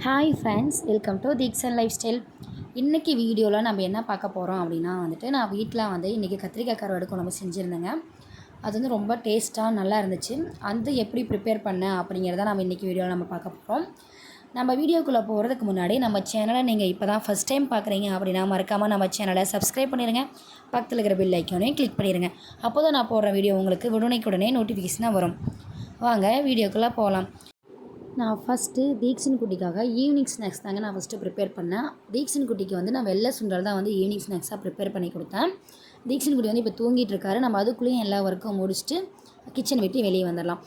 Hi friends, welcome to Deekshan life style. இன்றைக்கி வீடியோவில் நம்ம என்ன பார்க்க போகிறோம் அப்படின்னா நான் வீட்டில் இன்றைக்கி கத்திரிக்காய் கருவாடு குழம்பு செஞ்சுருந்தேங்க. அது ரொம்ப டேஸ்ட்டாக நல்லா இருந்துச்சு. அது எப்படி ப்ரிப்பேர் பண்ணேன் அப்படிங்கிறத நம்ம இன்றைக்கி வீடியோவில் நம்ம பார்க்க போகிறோம். நம்ம வீடியோக்குள்ளே போகிறதுக்கு முன்னாடி நம்ம சேனலை நீங்கள் இப்போ தான் ஃபஸ்ட் டைம் பார்க்குறீங்க அப்படின்னா மறக்காமல் நம்ம சேனலை சப்ஸ்கிரைப் பண்ணிடுங்க. பக்கத்தில் இருக்கிற பெல் ஐக்கானையும் கிளிக் பண்ணிடுங்க. அப்போ தான் நான் போடுற வீடியோ உங்களுக்கு உடனே நோட்டிஃபிகேஷனாக வரும். வாங்க வீடியோக்குள்ளே போகலாம். நான் ஃபஸ்ட்டு தீக்ஷன் குட்டிக்காக ஈவினிங் ஸ்நாக்ஸ் தாங்க நான் ஃபஸ்ட்டு ப்ரிப்பேர் பண்ணேன். தீக்ஷன் குட்டிக்கு நான் வெள்ளை சுண்டல் தான் ஈவினிங் ஸ்நாக்ஸாக ப்ரிப்பேர் பண்ணி கொடுத்தேன். தீக்ஷன் குட்டி இப்போ தூங்கிட்டு இருக்காரு. நம்ம அதுக்குள்ளேயும் எல்லா ஒர்க்கும் முடிச்சுட்டு கிச்சன் விட்டு வெளியே வந்துடலாம்.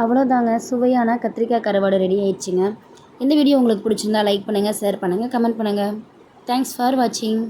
அவ்வளோதாங்க, சுவையான கத்திரிக்காய் கருவாடு ரெடி ஆயிடுச்சுங்க. இந்த வீடியோ உங்களுக்கு பிடிச்சிருந்தா லைக் பண்ணுங்கள், ஷேர் பண்ணுங்கள், கமெண்ட் பண்ணுங்கள். தேங்க்ஸ் ஃபார் வாட்சிங்.